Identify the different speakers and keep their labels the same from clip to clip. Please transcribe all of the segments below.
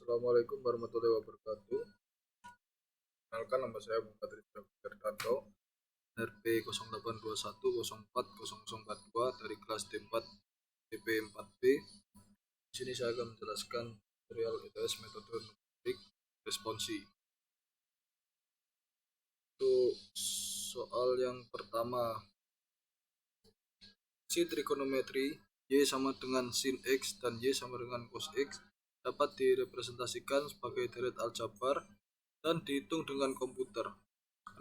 Speaker 1: Assalamualaikum warahmatullahi wabarakatuh. Kenalkan, nama saya Muhammad Rizky Ferdanto, RP 0821040042 dari kelas D4 TP4B. Di sini saya akan menjelaskan tutorial ETS metode numerik responsi. Untuk soal yang pertama, si trigonometri Y sama dengan sin X dan Y sama dengan cos X dapat direpresentasikan sebagai deret aljabar dan dihitung dengan komputer.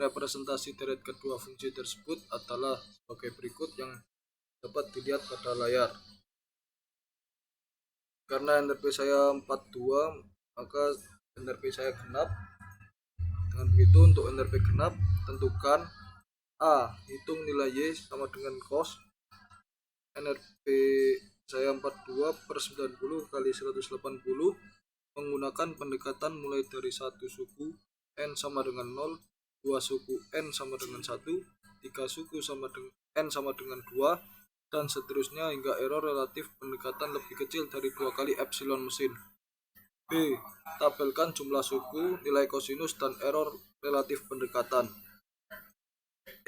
Speaker 1: Representasi deret kedua fungsi tersebut adalah sebagai berikut yang dapat dilihat pada layar. Karena NRP saya 42, maka NRP saya genap. Dengan begitu, untuk NRP genap, tentukan A. Hitung nilai Y sama dengan cos NRP saya 42 per 90 kali 180 menggunakan pendekatan mulai dari 1 suku N sama dengan 0, 2 suku N sama dengan 1, 3 suku N sama dengan 2, dan seterusnya hingga error relatif pendekatan lebih kecil dari 2 kali epsilon mesin. B. Tabelkan jumlah suku, nilai kosinus, dan error relatif pendekatan.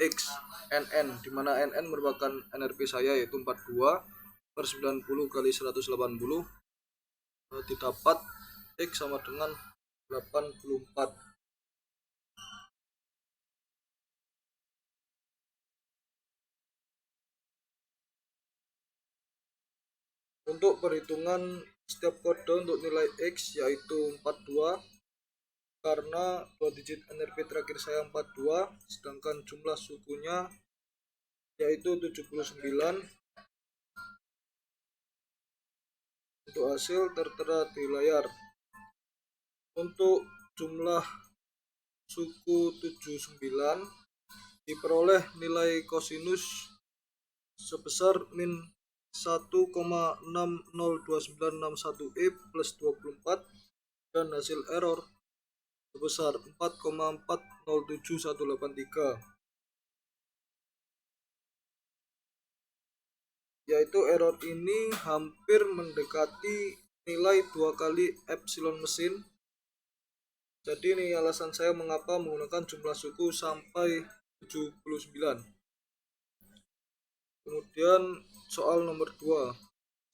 Speaker 1: X, NN, dimana NN merupakan NRP saya yaitu 42 per 90 kali 180, didapat X sama dengan 84. Untuk perhitungan setiap kode untuk nilai X yaitu 42, karena 2 digit NRP terakhir saya 42, sedangkan jumlah sukunya yaitu 79. Untuk hasil tertera di layar. Untuk jumlah suku 79 diperoleh nilai kosinus sebesar min 1,602961 plus 24 dan hasil error sebesar 4,407183, yaitu error ini hampir mendekati nilai 2 kali epsilon mesin. Jadi ini alasan saya mengapa menggunakan jumlah suku sampai 79. Kemudian soal nomor 2.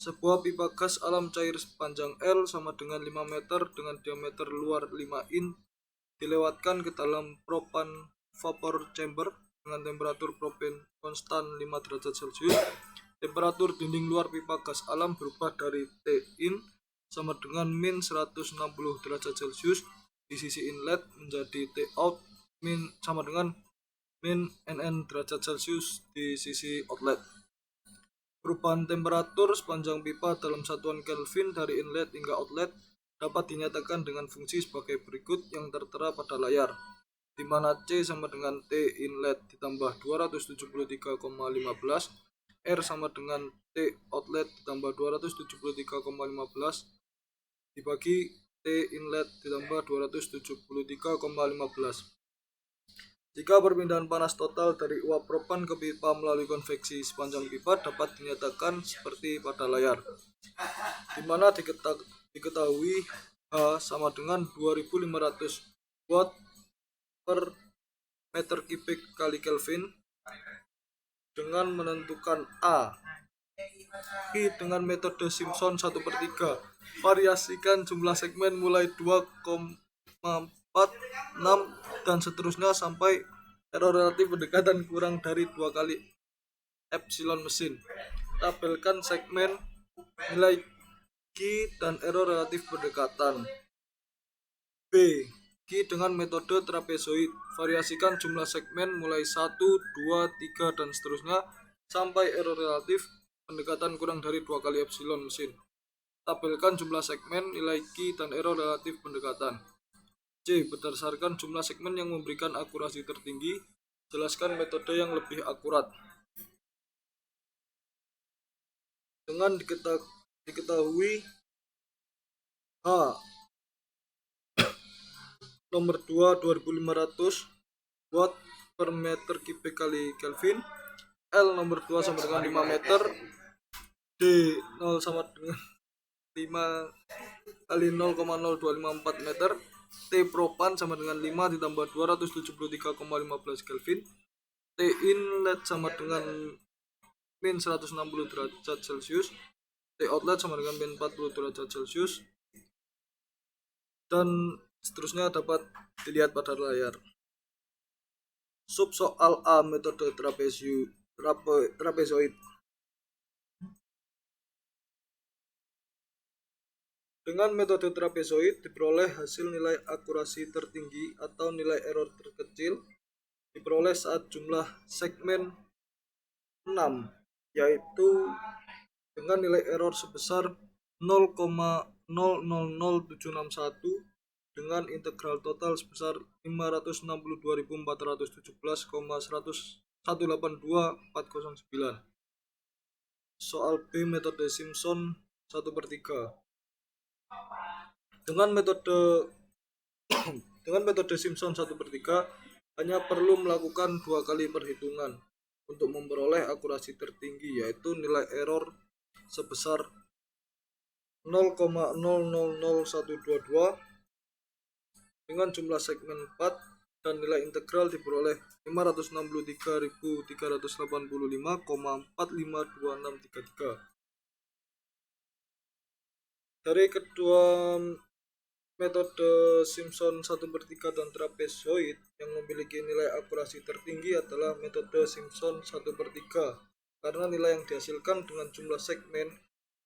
Speaker 1: Sebuah pipa gas alam cair sepanjang L sama dengan 5 meter dengan diameter luar 5 in dilewatkan ke dalam propan vapor chamber dengan temperatur propan konstan 5 derajat Celcius. Temperatur dinding luar pipa gas alam berubah dari T in sama dengan min 160 derajat Celcius di sisi inlet menjadi T out sama dengan min NN derajat Celcius di sisi outlet. Perubahan temperatur sepanjang pipa dalam satuan Kelvin dari inlet hingga outlet dapat dinyatakan dengan fungsi sebagai berikut yang tertera pada layar, di mana C sama dengan T inlet ditambah 273,15, R sama dengan T outlet ditambah 273,15 dibagi T inlet ditambah 273,15. Jika perpindahan panas total dari uap propan ke pipa melalui konveksi sepanjang pipa dapat dinyatakan seperti pada layar, di mana diketahui H sama dengan 2500 watt per meter kubik kali Kelvin. Dengan menentukan A, I dengan metode Simpson 1/3, variasikan jumlah segmen mulai 2,46 dan seterusnya sampai error relatif pendekatan kurang dari 2 kali epsilon mesin. Tabelkan segmen, nilai Q dan error relatif pendekatan. B. Q dengan metode trapezoid, variasikan jumlah segmen mulai 1, 2, 3 dan seterusnya sampai error relatif pendekatan kurang dari 2 kali epsilon mesin. Tabelkan jumlah segmen, nilai Q dan error relatif pendekatan. C. Berdasarkan jumlah segmen yang memberikan akurasi tertinggi, jelaskan metode yang lebih akurat. Dengan diketahui H nomor 2 2500 watt per meter kubik kali Kelvin, L nomor 2 sama dengan 5 meter, D 0 sama dengan 5 kali 0,0254 meter. T propan sama dengan 5 ditambah 273,15 Kelvin. T inlet sama dengan min 160 derajat Celcius. T outlet sama dengan min 40 derajat Celcius. Dan seterusnya dapat dilihat pada layar. Sub soal A, metode trapezoid. Dengan metode trapezoid diperoleh hasil nilai akurasi tertinggi atau nilai error terkecil diperoleh saat jumlah segmen 6, yaitu dengan nilai error sebesar 0,000761 dengan integral total sebesar 562.417,182.409. Soal B, metode Simpson 1/3. Dengan metode Simpson 1/3 hanya perlu melakukan 2 kali perhitungan untuk memperoleh akurasi tertinggi, yaitu nilai error sebesar 0,000122 dengan jumlah segmen 4 dan nilai integral diperoleh 563.385,452633. Dari kedua metode Simpson 1/3 dan trapezoid yang memiliki nilai akurasi tertinggi adalah metode Simpson 1/3 karena nilai yang dihasilkan dengan jumlah segmen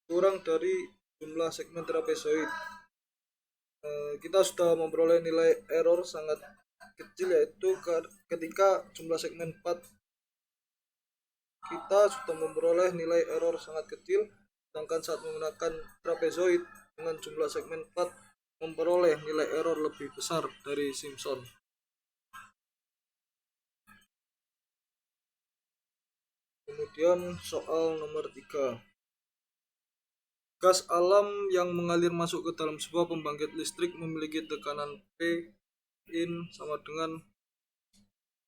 Speaker 1: kurang dari jumlah segmen trapezoid. Kita sudah memperoleh nilai error sangat kecil, yaitu ketika jumlah segmen 4 kita sudah memperoleh nilai error sangat kecil, sedangkan saat menggunakan trapezoid dengan jumlah segmen 4 memperoleh nilai error lebih besar dari Simpson. Kemudian soal nomor 3. Gas alam yang mengalir masuk ke dalam sebuah pembangkit listrik memiliki tekanan P in sama dengan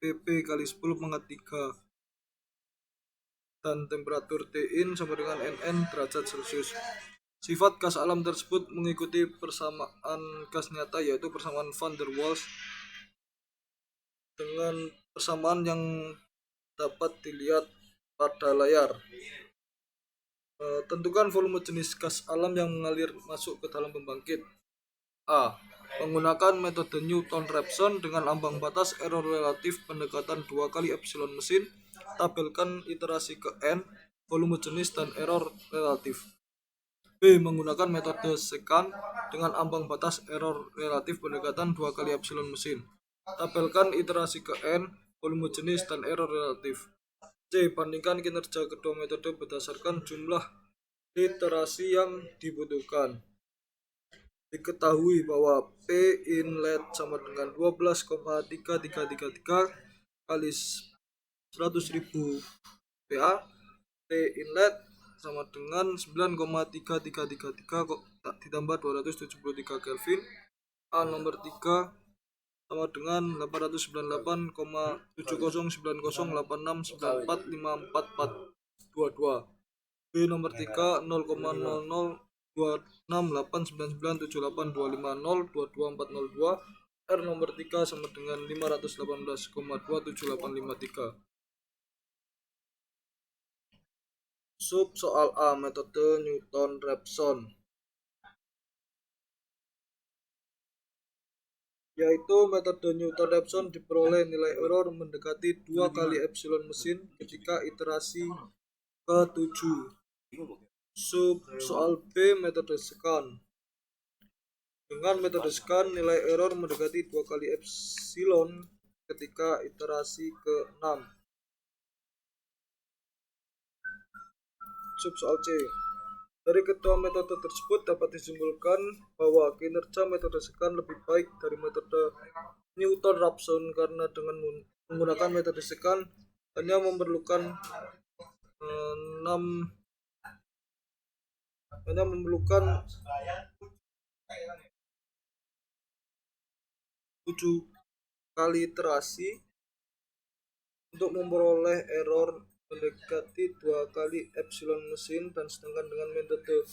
Speaker 1: PP kali 10 pangkat 3 dan temperatur T in sama dengan NN derajat Celcius. Sifat gas alam tersebut mengikuti persamaan gas nyata, yaitu persamaan van der Waals dengan persamaan yang dapat dilihat pada layar. Tentukan volume jenis gas alam yang mengalir masuk ke dalam pembangkit. A. Menggunakan metode Newton-Raphson dengan ambang batas error relatif pendekatan 2 kali epsilon mesin. Tabelkan iterasi ke N, volume jenis dan error relatif. B. Menggunakan metode secant dengan ambang batas error relatif pendekatan 2 kali epsilon mesin. Tabelkan iterasi ke N, volume jenis dan error relatif. C. Bandingkan kinerja kedua metode berdasarkan jumlah iterasi yang dibutuhkan. Diketahui bahwa P inlet sama dengan 12,3333 kali 100.000 PA. T inlet sama dengan 9,3333 ditambah 273 Kelvin. A nomor 3 sama dengan 8909086945422. B nomor 3 0,002689978250222402. R nomor 3 sama dengan 518,27853. Sub soal A, metode Newton-Raphson, yaitu metode Newton-Raphson diperoleh nilai error mendekati 2 kali epsilon mesin ketika iterasi ke-7. Sub soal B, metode secant. Dengan metode secant nilai error mendekati 2 kali epsilon ketika iterasi ke-6. Sub soal C. Dari kedua metode tersebut dapat disimpulkan bahwa kinerja metode secant lebih baik dari metode Newton-Raphson karena dengan menggunakan metode secant hanya memerlukan 7 kali iterasi untuk memperoleh error mendekati 2 kali epsilon mesin, dan sedangkan dengan metode